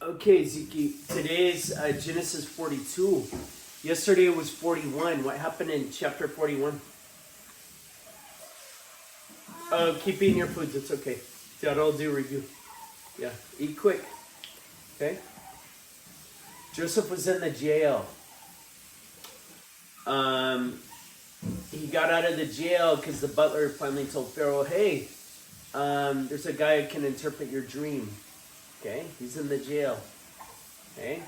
Okay, Ziki, today is Genesis 42. Yesterday it was 41. What happened in chapter 41? Keep eating your foods, it's okay. That'll do review. Yeah, eat quick. Okay? Joseph was in the jail. He got out of the jail because the butler finally told Pharaoh, hey, there's a guy who can interpret your dream. Okay? He's in the jail. Okay?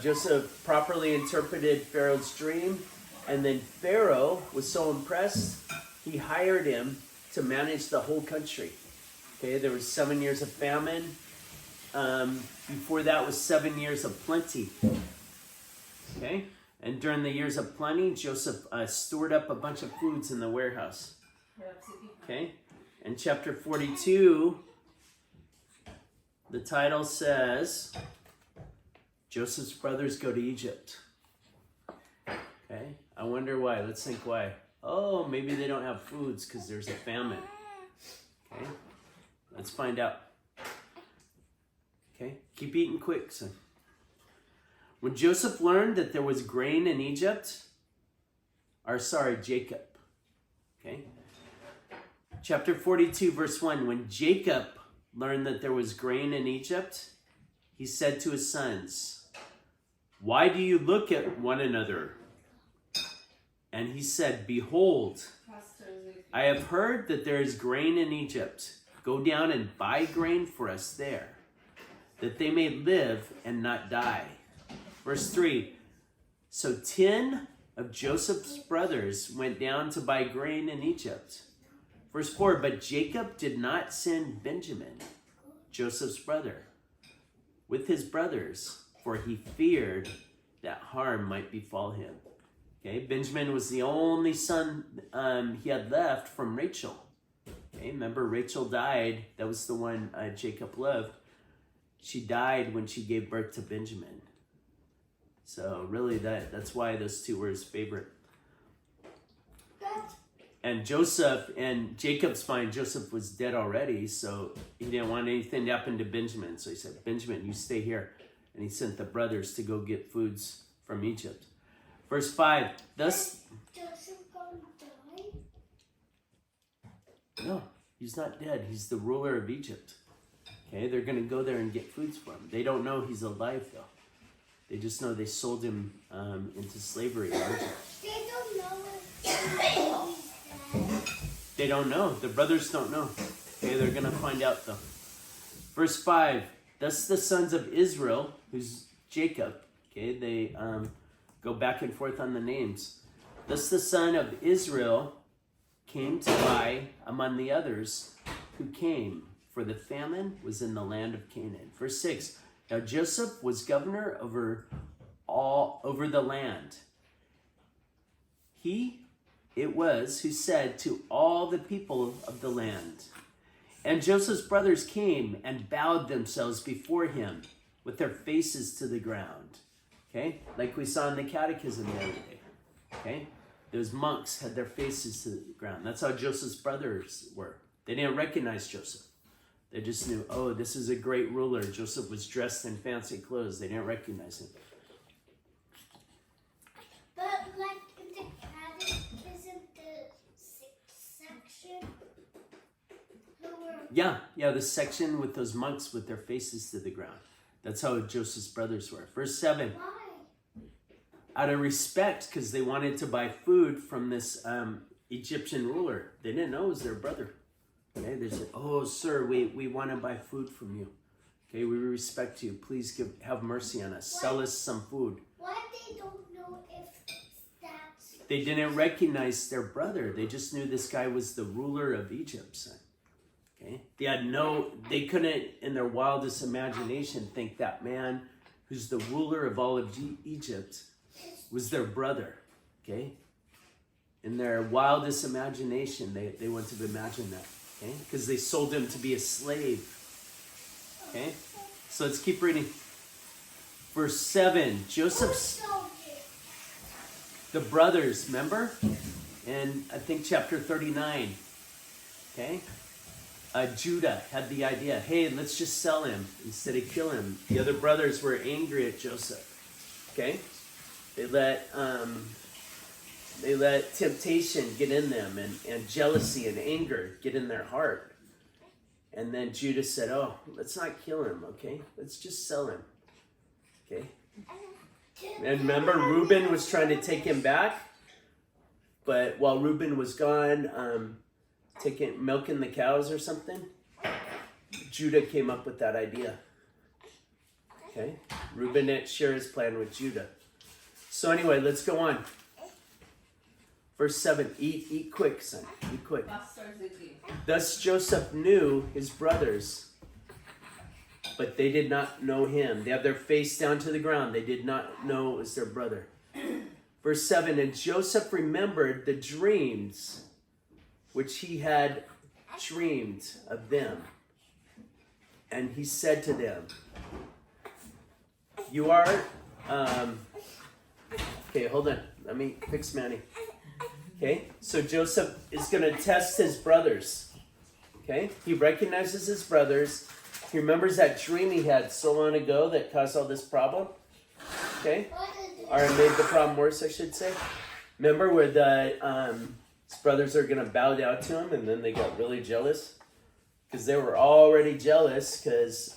Joseph properly interpreted Pharaoh's dream, and then Pharaoh was so impressed, he hired him to manage the whole country. Okay? There was 7 years of famine. Before that was 7 years of plenty. Okay? And during the years of plenty, Joseph stored up a bunch of foods in the warehouse. Okay? In chapter 42, the title says, Joseph's brothers go to Egypt. Okay? I wonder why. Let's think why. Oh, maybe they don't have foods because there's a famine. Okay? Let's find out. Okay? Keep eating quick, son. When Joseph learned that there was grain in Egypt, Jacob. Okay? Chapter 42, verse 1. When Jacob learned that there was grain in Egypt, he said to his sons, why do you look at one another? And he said, behold, I have heard that there is grain in Egypt. Go down and buy grain for us there, that they may live and not die. Verse 3, so 10 of Joseph's brothers went down to buy grain in Egypt. Verse 4, but Jacob did not send Benjamin, Joseph's brother, with his brothers, for he feared that harm might befall him. Okay, Benjamin was the only son he had left from Rachel. Okay, remember Rachel died. That was the one Jacob loved. She died when she gave birth to Benjamin. So really that's why those two were his favorite. And Joseph, in Jacob's mind, Joseph was dead already, so he didn't want anything to happen to Benjamin. So he said, Benjamin, you stay here. And he sent the brothers to go get foods from Egypt. Verse 5, thus... Joseph gonna die? No, he's not dead. He's the ruler of Egypt. Okay, they're going to go there and get foods for him. They don't know he's alive, though. They just know they sold him into slavery. They don't know if he's dead. They don't know. The brothers don't know. Okay, they're going to find out, though. Verse 5, thus the sons of Israel, who's Jacob, okay, they go back and forth on the names. Thus the son of Israel came to buy among the others who came, for the famine was in the land of Canaan. Verse 6, now Joseph was governor over the land. It was who said to all the people of the land. And Joseph's brothers came and bowed themselves before him with their faces to the ground. Okay? Like we saw in the catechism the other day. Okay? Those monks had their faces to the ground. That's how Joseph's brothers were. They didn't recognize Joseph. They just knew, oh, this is a great ruler. Joseph was dressed in fancy clothes. They didn't recognize him. But like in the catechism, the sixth section, Yeah, the section with those monks with their faces to the ground. That's how Joseph's brothers were. Verse 7. why? Out of respect, because they wanted to buy food from this Egyptian ruler. They didn't know it was their brother. Okay, they said, oh, sir, we want to buy food from you. Okay, we respect you. Please have mercy on us. Sell us some food. Why they don't know if that's... They didn't recognize their brother. They just knew this guy was the ruler of Egypt, son. Okay, they couldn't, in their wildest imagination, think that man who's the ruler of all of Egypt was their brother. Okay, in their wildest imagination, they wouldn't have imagined that. Okay, because they sold him to be a slave. Okay, so let's keep reading. Verse 7, Joseph's, the brothers, remember? And I think chapter 39. Okay? Judah had the idea, hey, let's just sell him instead of kill him. The other brothers were angry at Joseph. Okay? They let temptation get in them and jealousy and anger get in their heart. And then Judah said, oh, let's not kill him, okay? Let's just sell him. Okay? And remember, Reuben was trying to take him back. But while Reuben was gone, milking the cows or something, Judah came up with that idea. Okay? Reuben didn't share his plan with Judah. So anyway, let's go on. Verse 7, eat quick, son. Eat quick. Thus Joseph knew his brothers, but they did not know him. They have their face down to the ground. They did not know it was their brother. Verse 7, and Joseph remembered the dreams which he had dreamed of them. And he said to them, you are, okay, hold on. Let me fix Manny. Okay, so Joseph is going to test his brothers. Okay, he recognizes his brothers. He remembers that dream he had so long ago that caused all this problem. Okay, or made the problem worse, I should say. Remember where his brothers are going to bow down to him, and then they got really jealous because they were already jealous because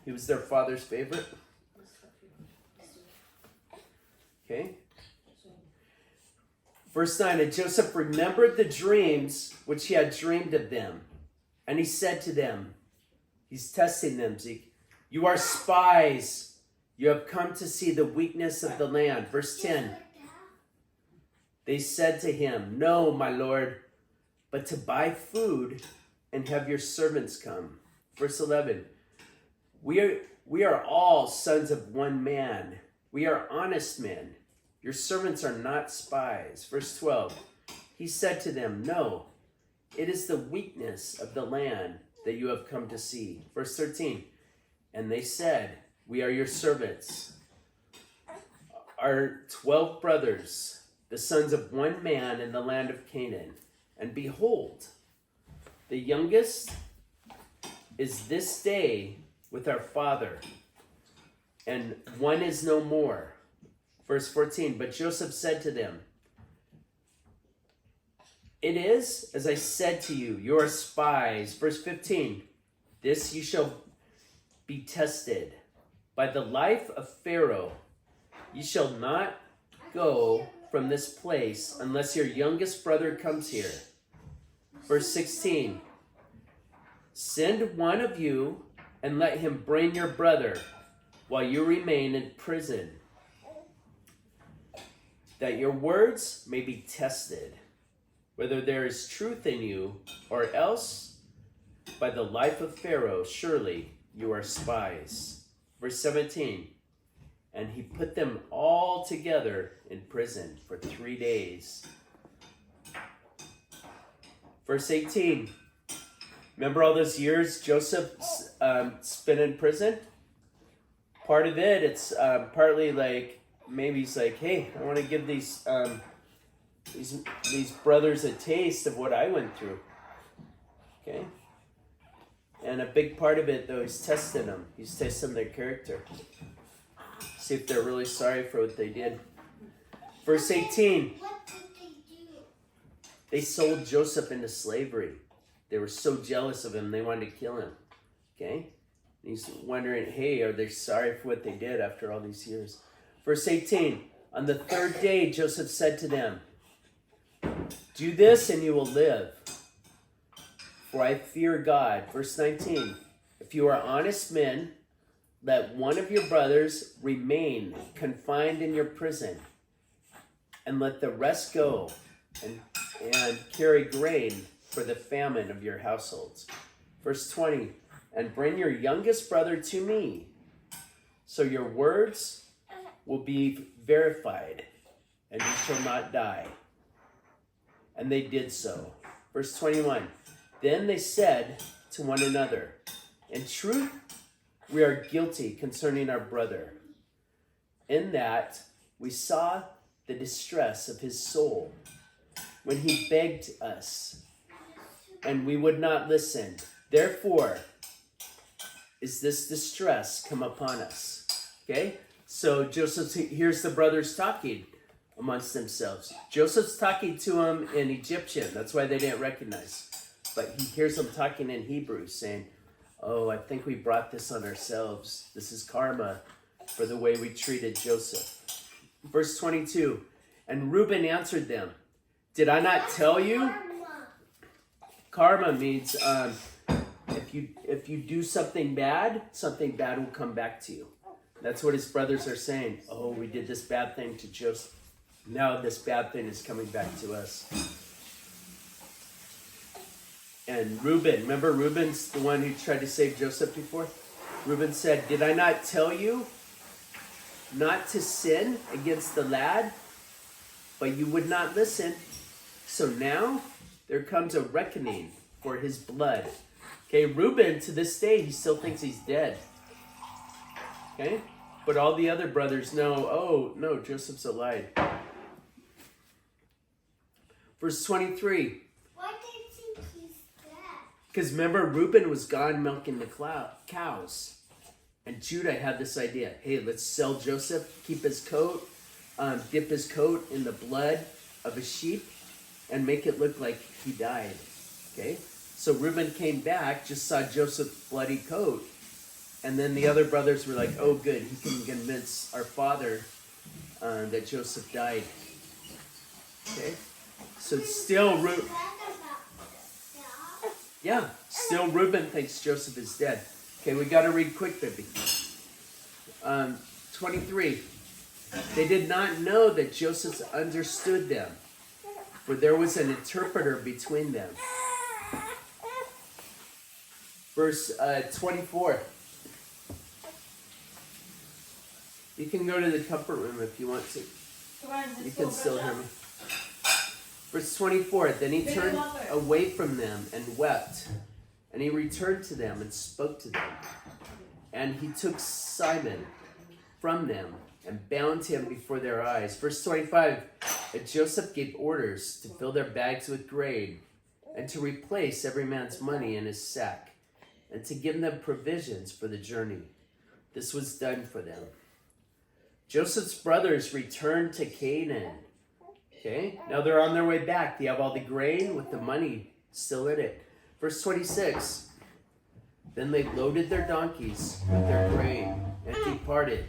he was their father's favorite. Okay. Verse 9, and Joseph remembered the dreams which he had dreamed of them. And he said to them, he's testing them, Zeke, you are spies. You have come to see the weakness of the land. Verse 10, they said to him, no, my lord, but to buy food and have your servants come. Verse 11, we are all sons of one man. We are honest men. Your servants are not spies. Verse 12, he said to them, no, it is the weakness of the land that you have come to see. Verse 13, and they said, we are your servants. Our 12 brothers, the sons of one man in the land of Canaan. And behold, the youngest is this day with our father, and one is no more. Verse 14, but Joseph said to them, it is as I said to you, you are spies. Verse 15, this you shall be tested. By the life of Pharaoh, you shall not go from this place unless your youngest brother comes here. Verse 16, send one of you and let him bring your brother while you remain in prison, that your words may be tested, whether there is truth in you, or else by the life of Pharaoh, surely you are spies. Verse 17, and he put them all together in prison for 3 days. Verse 18, remember all those years Joseph spent in prison? Part of it, it's partly like, maybe he's like, hey, I want to give these brothers a taste of what I went through. Okay? And a big part of it, though, is testing them. He's testing their character. See if they're really sorry for what they did. Verse 18. What did they do? They sold Joseph into slavery. They were so jealous of him, they wanted to kill him. Okay? And he's wondering, hey, are they sorry for what they did after all these years? Verse 18, on the third day, Joseph said to them, do this and you will live, for I fear God. Verse 19, if you are honest men, let one of your brothers remain confined in your prison, and let the rest go and carry grain for the famine of your households. Verse 20, and bring your youngest brother to me, so your words will be verified, and you shall not die. And they did so. Verse 21, then they said to one another, in truth, we are guilty concerning our brother, in that we saw the distress of his soul when he begged us, and we would not listen. Therefore, is this distress come upon us? Okay? So Joseph, here's the brothers talking amongst themselves. Joseph's talking to them in Egyptian. That's why they didn't recognize. But he hears them talking in Hebrew, saying, oh, I think we brought this on ourselves. This is karma for the way we treated Joseph. Verse 22, and Reuben answered them, did I not tell you? Karma means if you do something bad will come back to you. That's what his brothers are saying. Oh, we did this bad thing to Joseph. Now this bad thing is coming back to us. And Reuben, remember Reuben's the one who tried to save Joseph before? Reuben said, did I not tell you not to sin against the lad? But you would not listen. So now there comes a reckoning for his blood. Okay, Reuben, to this day, he still thinks he's dead. Okay? But all the other brothers know, oh, no, Joseph's alive. Verse 23. Why do you think he's dead? Because remember, Reuben was gone milking the cows. And Judah had this idea. Hey, let's sell Joseph, keep his coat, dip his coat in the blood of a sheep, and make it look like he died. Okay? So Reuben came back, just saw Joseph's bloody coat. And then the other brothers were like, oh, good, he can convince our father that Joseph died. Okay? So still, still Reuben thinks Joseph is dead. Okay, we got to read quick, baby. 23. They did not know that Joseph understood them, for there was an interpreter between them. Verse 24. You can go to the comfort room if you want to. You can still hear me. Verse 24. Then he turned away from them and wept. And he returned to them and spoke to them. And he took Simon from them and bound him before their eyes. Verse 25. And Joseph gave orders to fill their bags with grain and to replace every man's money in his sack and to give them provisions for the journey. This was done for them. Joseph's brothers returned to Canaan. Okay, now they're on their way back. They have all the grain with the money still in it. Verse 26. Then they loaded their donkeys with their grain and departed.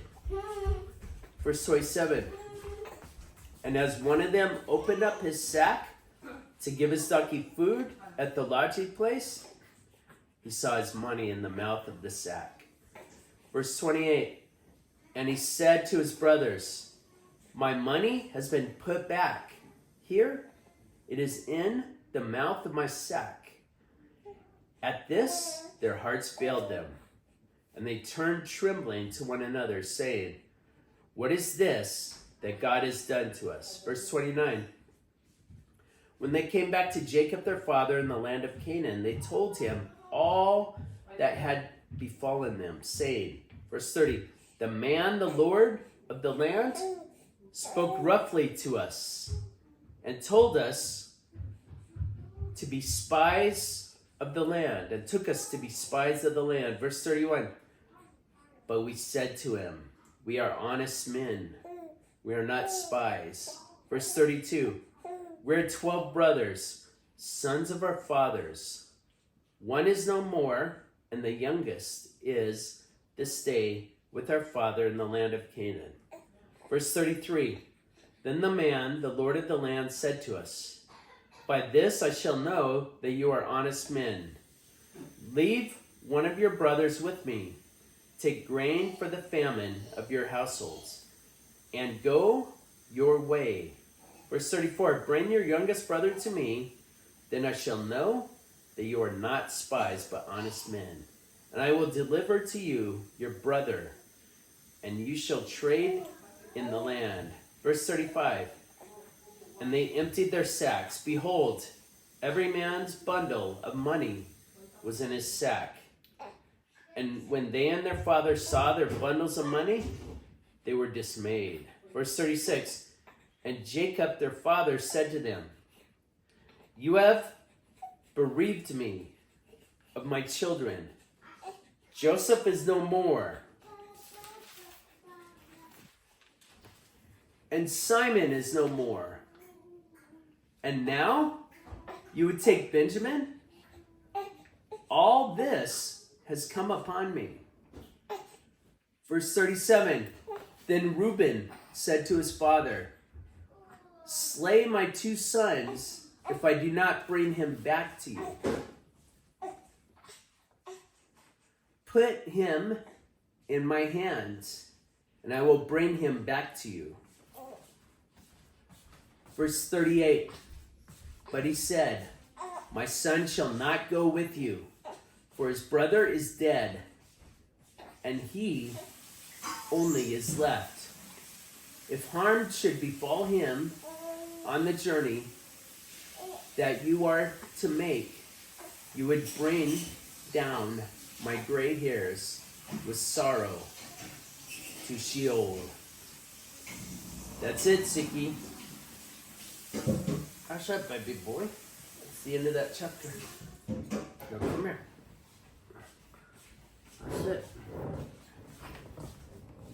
Verse 27. And as one of them opened up his sack to give his donkey food at the lodging place, he saw his money in the mouth of the sack. Verse 28. And he said to his brothers, my money has been put back. Here it is in the mouth of my sack. At this, their hearts failed them, and they turned trembling to one another, saying, what is this that God has done to us? Verse 29. When they came back to Jacob their father in the land of Canaan, they told him all that had befallen them, saying, verse 30, the man, the Lord of the land, spoke roughly to us and told us to be spies of the land, and took us to be spies of the land. Verse 31, but we said to him, we are honest men. We are not spies. Verse 32, we're 12 brothers, sons of our fathers. One is no more, and the youngest is this day with our father in the land of Canaan. Verse 33, then the man, the Lord of the land, said to us, by this I shall know that you are honest men. Leave one of your brothers with me. Take grain for the famine of your households, and go your way. Verse 34, bring your youngest brother to me, then I shall know that you are not spies, but honest men. And I will deliver to you your brother, and you shall trade in the land. Verse 35, and they emptied their sacks. Behold, every man's bundle of money was in his sack. And when they and their father saw their bundles of money, they were dismayed. Verse 36, and Jacob their father said to them, you have bereaved me of my children. Joseph is no more. And Simon is no more. And now you would take Benjamin? All this has come upon me. Verse 37, then Reuben said to his father, slay my 2 sons if I do not bring him back to you. Put him in my hands, and I will bring him back to you. Verse 38, but he said, my son shall not go with you, for his brother is dead, and he only is left. If harm should befall him on the journey that you are to make, you would bring down my gray hairs with sorrow to Sheol. That's it, Siki. Hush up, my big boy. That's the end of that chapter.